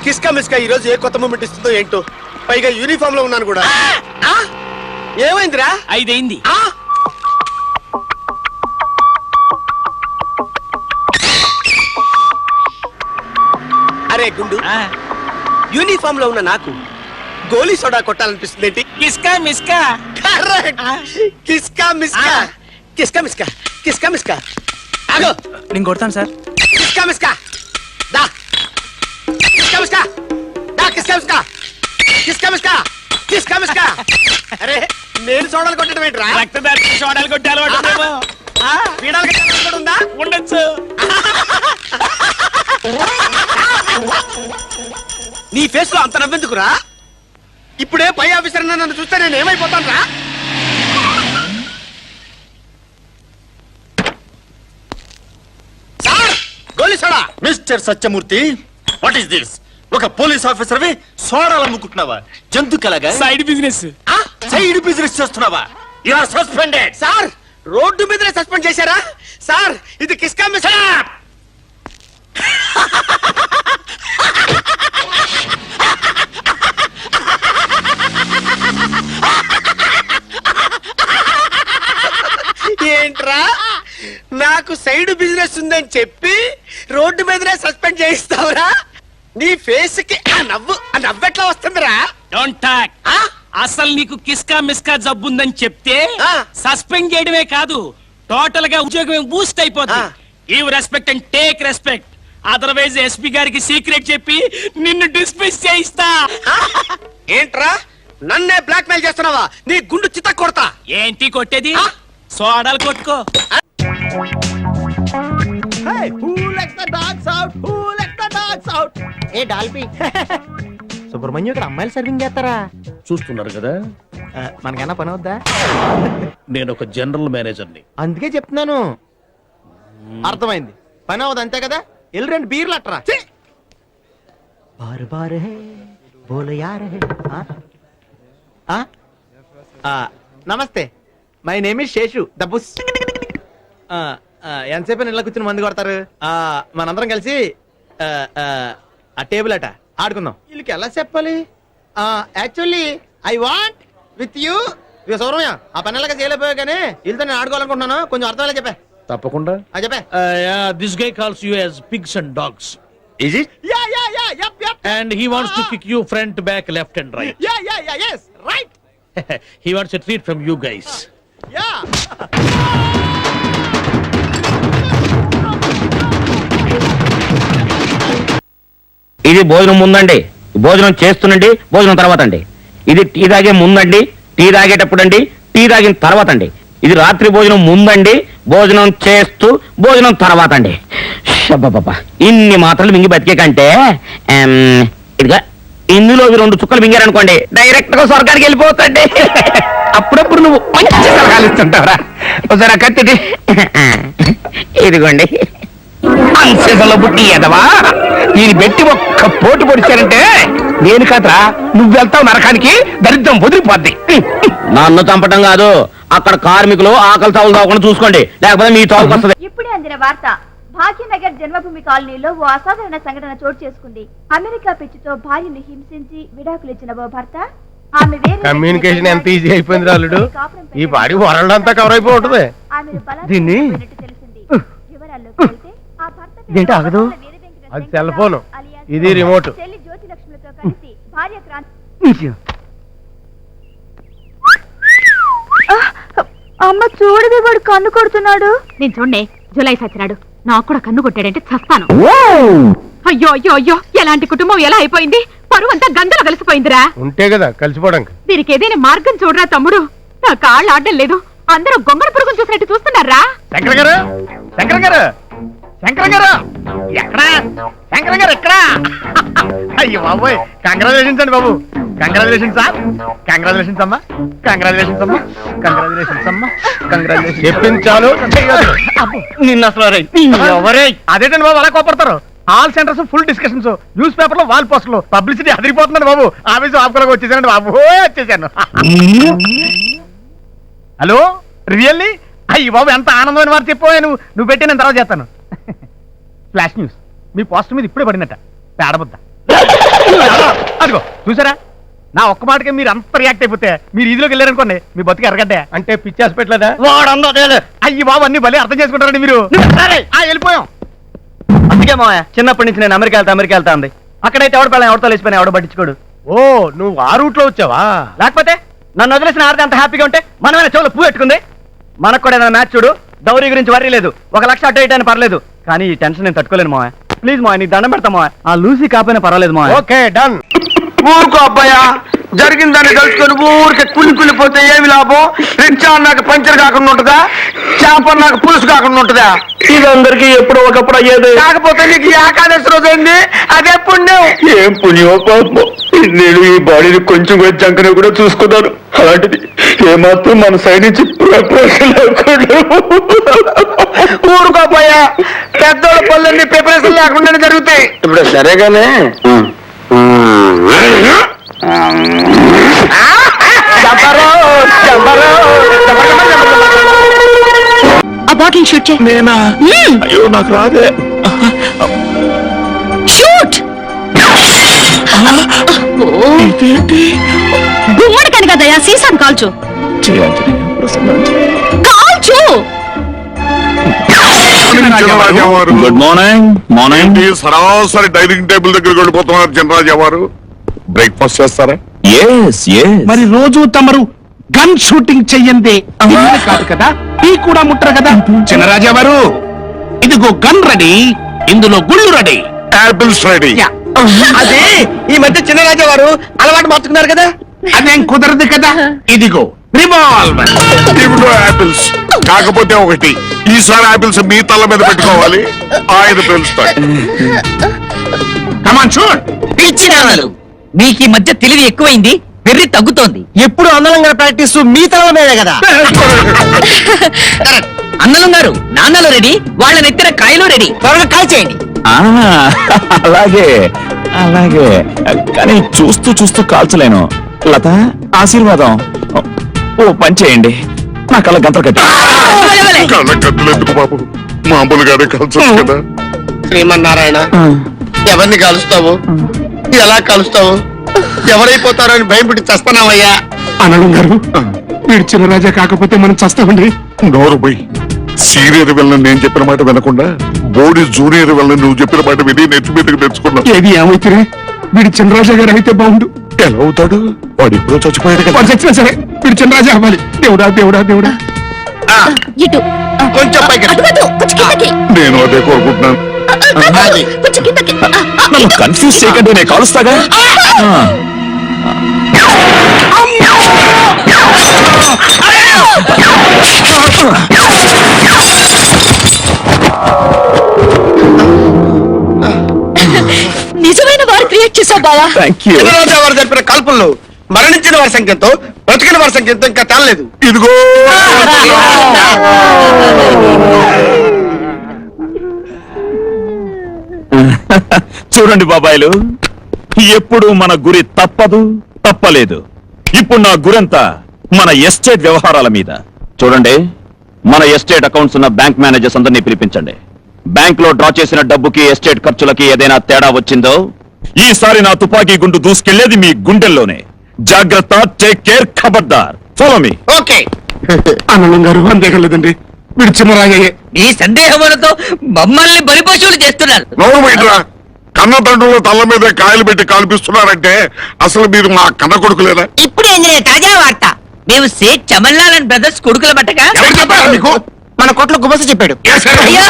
కిస్కా మిస్కా ఈ రోజు ఏ కొత్త మూమెంట్ ఇస్తుందో ఏంటో, పైగా యూనిఫామ్ లో ఉన్నాను కూడా. ఏమైందిరా? 5 అయింది. అరే గుండు, యూనిఫామ్ లో ఉన్న నాకు గోలీ సోడా కొట్టాలనిపిస్తుంది ఏంటి? కిస్కా మిస్కా. కిస్కా మిస్కా, కిస్కా మిస్కా, కిస్కా మిస్కా. ఆగో, నేను కొడతాను సార్. కిస్కా మిస్కా దా, కిస్కా మిస్కా దా, కిస్కా మిస్కా, కిస్కా మిస్కా, కిస్కా మిస్కా. అరే నేను సోడాలు కొట్టడం ఏంట్రా? రక్తదారి సోడాలు కొట్టాలి ఉందా? ఉండొచ్చు. నీ ఫేస్ లో అంత నవ్వెందుకురా? ఇప్పుడే పై ఆఫీసర్ నన్ను చూస్తే నేను ఏమైపోతాను రా? Sir goli soda. Mister Satyamurthy, what is this? ఒక పోలీస్ ఆఫీసర్ వి సోడాలు అమ్ముకుంటున్నావా? జంతుకలగా సైడ్ బిజినెస్. సైడ్ బిజినెస్ చేస్తున్నావా? You are suspended. Sir road మీదనే సస్పెండ్ చేశారా? సార్ ఇది కిస్కా మిస్కా. ఏంట్రా, నాకు సైడ్ బిజినెస్ ఉందని చెప్పి రోడ్డు మీదనే సస్పెండ్ చేయిస్తావురా? నీ ఫేస్ కి ఆ నవ్వెట్లా వస్తుందిరా? Don't talk. అసలు నీకు కిస్కా మిస్కా జబ్బుందని చెప్తే ఆ. సస్పెండ్ చేయడమే కాదు, టోటల్ గా ఉద్యోగం బూస్ట్ అయిపోతుంది. Give respect and take respect, otherwise SP గారికి సీక్రెట్ చెప్పి నిన్ను డిస్మిస్ చేయిస్తా. ఏంట్రా నన్నే బ్లాక్ మెయిల్ చేస్తున్నావా? నీ గుండు చిత్త కొడతా. ఏంటి కొట్టేది? సోడాలు కొట్టుకో. ఏ డాల్పి సుబ్రహ్మణ్యం ఇక్కడ అమ్మాయిలు సర్వింగ్ చేస్తారా? చూస్తున్నారు కదా, మనకైనా పని అవుద్దా? నేను ఒక జనరల్ మేనేజర్ని. అందుకే చెప్తున్నాను. అర్థమైంది, పని అవదు అంతే కదా. వెళ్ళి 2 బీర్లు అట్టరా. బారు బారు హే బోలో యార్ హే. నమస్తే, my name is Seshu the boss. ఎంతసేపు ఇలా కూర్చుని మందు కొడతారు? మనందరం కలిసి ఆ టేబుల్ అట ఆడుకుందాం. వీళ్ళకి ఎలా చెప్పాలి? Actually I want with you. Sauramya ఆ పని ఎలాగా చేయలేకపోయా కానీ వీళ్ళతో నేను ఆడుకోవాలనుకుంటున్నాను. కొంచెం అర్థమయ్యేలా చెప్పా. తప్పకుండా. చెప్పా. This guy calls you as pigs and dogs. Is it? Yeah. And he wants to kick you front, back, left and right. Yeah. Yes, right. He wants a treat from you guys. Yeah. ఇది భోజనం ముందండి, భోజనం చేస్తున్నండి, భోజనం తర్వాత అండి. ఇది tea తాగే ముందండి, tea తాగేటప్పుడు అండి, టీ తాగిన తర్వాత అండి. ఇది రాత్రి భోజనం ముందండి, భోజనం చేస్తూ భోజనం తర్వాత అండి. షబ్బబ్బబ్బా, ఇన్ని మాత్రలు మింగి బతికే కంటే ఇదిగా ఇందులో 2 చుక్కలు మింగారనుకోండి డైరెక్ట్ గా స్వర్గానికి వెళ్ళిపోతండి. అప్పుడప్పుడు నువ్వు మంచి సలహాలు ఇస్తుంటావురా. ఒకసారి కత్తి ఇదిగోండి. అంశలో పుట్టి ఎదవా, దీన్ని పెట్టి ఒక్క పోటు పొడిచారంటే నేను కదరా, నువ్వు వెళ్తావు నరకానికి, దరిద్రం వదిలిపోద్ది. నన్ను చంపటం కాదు, అక్కడ కార్మికులు ఆకలి తావులు తాగకుండా చూసుకోండి, లేకపోతే మీ తావుకు వస్తుంది. ఇప్పుడే అందిన వార్త. భాగ్యనగర్ జన్మభూమి కాలనీలో ఓ అసాధారణ సంఘటన చోటు చేసుకుంది. అమెరికా పిచ్చితో భార్యను హింసించి విడాకులు ఇచ్చిన ఓ భర్త ఆమె కమ్యూనికేషన్ ఎంత ఈజీ అయిపోయింది రాలుడు. ఈ పాడి వరల్డ్ అంతా కవర్ అయిపోయి ఉంటుంది. దీన్ని ఇదేంటి ఆగదు? అది సెల్ ఫోన్, ఇది రిమోట్. జ్యోతిలక్ష్మితో కలిసి భార్య క్రాంతి. అమ్మ చూడవి, వాడు కన్ను కొడుతున్నాడు. నేను చూడే జులై సచ్చినాడు, నాకు కూడా కన్ను కొట్టాడంటే చస్తాను. అయ్యో అయ్యో అయ్యో, ఎలాంటి కుటుంబం ఎలా అయిపోయింది? పరువు అంతా గందలో కలిసిపోయిందిరా. ఉంటే కదా కలిసిపోవడానికి. దీనికి ఏదైనా మార్గం చూడరా తమ్ముడు. నా కాళ్ళు ఆడడం లేదు, అందరూ గొంగళ పురుగును చూసినట్టు చూస్తున్నారా? శంకర్ గారు, శంకర్ గారు, శంకర్ గారు ఎక్కడా? శంకర్ గారు ఎక్కడా? అయ్యో బాబోయ్, కంగ్రాచులేషన్స్ అండి బాబు. కంగ్రాచులేషన్స్ సార్, కంగ్రాచులేషన్స్ అమ్మా, కంగ్రాచులేషన్స్ అమ్మా, కంగ్రాచులేషన్స్ అమ్మా, కంగ్రాచులేషన్స్. చెప్పించాలు నిన్న అసలు అదేంటండి బాబు అలా కోపడతారు? All centres full discussions, newspaper లో వాల్ పోస్టర్లు, పబ్లిసిటీ అదిరిపోతుందండి బాబు. ఆఫీసు ఆపుకోలేక వచ్చేసానండి బాబు, వచ్చేసాను. Hello, really? అయ్యి బాబు ఎంత ఆనందమైన వారు చెప్పావు. నువ్వు పెట్టి నేను తర్వాత చేస్తాను. ఫ్లాష్ న్యూస్, మీ పోస్టర్ మీద ఇప్పుడే పడినట్ట పేడబుద్ద. అదిగో చూసారా, నా ఒక్క మాటకి మీరు అంత రియాక్ట్ అయిపోతే మీరు ఈదిలోకి వెళ్ళారనుకోండి, మీ బతికి ఎరగడ్డే. అంటే పిచ్చి హాస్పిటల్ అయ్యి బాబు, అన్ని భలే అర్థం చేసుకుంటారండి మీరు. వెళ్ళిపోయాం. అందుకే మా చిన్నప్పటి నుంచి నేను అమెరికా వెళ్తా ఉంది. అక్కడైతే ఎవడ పిల్లలు ఎవరితో లేచిపోయినా ఎవడ పట్టించుకోడు. ఓ, నువ్వు ఆ రూట్ లో వచ్చావా? లేకపోతే నన్ను వదిలేసిన ఆడితే అంత హ్యాపీగా ఉంటే మనమైనా చెవులు పువ్వు పెట్టుకుంది. మనకు కూడా ఏదైనా మ్యాచ్ చూడు, దౌరీ గురించి వర్రీ లేదు, 1 లక్ష అటు ఇటు పర్లేదు, కానీ ఈ టెన్షన్ నేను తట్టుకోలేను మావా. ప్లీజ్ మావా, నీకు దండం పెడతా మావా. ఆ లూసీ కాపోయినా పర్వాలేదు మావా. Okay done. ఊరుకో అబ్బాయా, జరిగిందని తెలుసుకొని ఊరికే కుళ్ళిపోతే ఏమి లాభం? రిక్షా నాకు పంచర్ కాకుండా ఉంటుందా? చేప నాకు పులుసు కాకుండా ఉంటుందా? ఇదందరికీ ఎప్పుడో ఒకప్పుడు అయ్యేది. కాకపోతే నీకు ఏకాదశి రోజు అయింది, అదే పుణ్యం. ఏం పుణ్యమో పాపం. నేను ఈ బాడీని కొంచెం కూడా జంకనే కూడా చూసుకున్నాను. అలాంటిది ఏమాత్రం మన సైడ్ నుంచి ఊరుకో అబ్బాయా, పెద్దోళ్ళ పనులన్నీ ప్రిపరేషన్ లేకుండానే జరుగుతాయి. ఇప్పుడు సరేగానే ఆ బాటిల్ షూట్ చేయి. నేనా? అయ్యో నాకు రాదే. షూట్. గుమ్మడి కని కదయా, సీసాను కాల్చు. కాల్చు. Good morning. సరాసరి డైనింగ్ టేబుల్ దగ్గరికి వెళ్ళిపోతున్నారు చినరాజా వారు. బ్రేక్ఫాస్ట్ చేస్తారా? మరి రోజు తమరు గన్ షూటింగ్ చెయ్యండి కాదు కదా, టీ కూడా ముట్టరు కదా. చిన్నరాజా వారు, ఇదిగో గన్ రెడీ, ఇందులో గుళ్ళు రెడీ. Apples ready. అదే ఈ మధ్య చిన్నరాజా వారు అలవాటు మార్చుకున్నారు కదా. అదేం కుదరదు కదా. ఇదిగో రివాల్వర్. ఇవిగో యాపిల్స్. కాకపోతే ఒకటి, ఈసారి యాపిల్స్ మీ తల మీద పెట్టుకోవాలి, ఆయన తెలుస్తాడు. Come on shoot. పిచ్చినాలు, మీకు ఈ మధ్య తెలివి ఎక్కువైంది, వెర్రి తగ్గుతోంది. ఎప్పుడు అన్నలంగా ప్రాక్టీస్ మీ తల మీదే కదా. అన్నలు గారు, నాన్నలు రెడీ, వాళ్ళ నెత్తిన కాయలు రెడీ, త్వరగా కాల్ చేయండి. అలాగే అలాగే, కానీ చూస్తూ కాల్చలేను. లత, ఆశీర్వాదం. ఓ పని చేయండి, నా కళ్ళ గంతలు కట్టి. కళ్ళ కత్తులు ఎందుకు బాబు, మామూలుగానే కలిసి కదా. శ్రీమన్నారాయణ, ఎవరిని కలుస్తావు, ఎలా కలుస్తావు, ఎవరైపోతారో అని భయపడి చస్తున్నావయ్యా. అనడం గారు, వీడు చిన్నరాజా కాకపోతే మనం చస్తామండి. నోరు పోయి. సీనియర్ వెళ్ళని నేను చెప్పిన మాట వినకుండా బోడి జూనియర్ వెళ్ళని నువ్వు చెప్పిన మాట విని నెత్తి మీదకి తెచ్చుకున్నా. ఏది ఏమైతే వీడు చిన్నరాజా గారు అయితే బాగుండు. ఎలా అవుతాడు? వాడు ఎప్పుడో చచ్చిపోయాడు కదా. వాడు చచ్చినా సరే వీడు చిన్నరాజా అవ్వాలి. దేవుడా దేవుడా దేవుడా. ఇటు కొంచెం పైకి. నేను అదే కోరుకుంటున్నాను. నన్ను కన్ఫ్యూజ్ చేయకండి, నేను కాలుస్తాగా. నిజమైన వారు క్రియేట్ చేసావు బావా. చిన్నరాజా వారు జరిపిన కాల్పుల్లో మరణించిన వారి సంఖ్యతో బ్రతికిన వారి సంఖ్యతో ఇంకా తేలలేదు. ఇదిగో చూడండి బాబాయిలు, ఎప్పుడు మన గురి తప్పలేదు. ఇప్పుడు నా గురంతా మన ఎస్టేట్ వ్యవహారాల మీద. చూడండి, మన ఎస్టేట్ అకౌంట్స్ ఉన్న బ్యాంక్ మేనేజర్స్ అందరినీ పిలిపించండి. బ్యాంక్ లో డ్రా చేసిన డబ్బుకి ఎస్టేట్ ఖర్చులకి ఏదైనా తేడా వచ్చిందో ఈసారి నా తుపాకీ గుండు దూసుకెళ్లేది మీ గుండెల్లోనే. జాగ్రత్త, టేక్ కేర్, ఖబర్దార్. Follow me. ఓకే. అన్నం గారు అంతేకలేదండి, వీడు చిన్నరాజయ్యే. ఈ సందేహములతో మమ్మల్ని బలిపశువులు చేస్తున్నారు. నోరు బయటరా. కన్న తండ్రుల తల్ల మీద కాయలు పెట్టి కాల్పిస్తున్నారంటే అసలు మీరు మా కన్న కొడుకులేనా? ఇప్పుడు తాజా వార్త, మేము సేట్ చమల్లాల్ బ్రదర్స్ కొడుకుల బట్టగా ఎవరు చెప్పారా మీకు? మన కొట్లో గుమస చెప్పాడు. అయ్యో!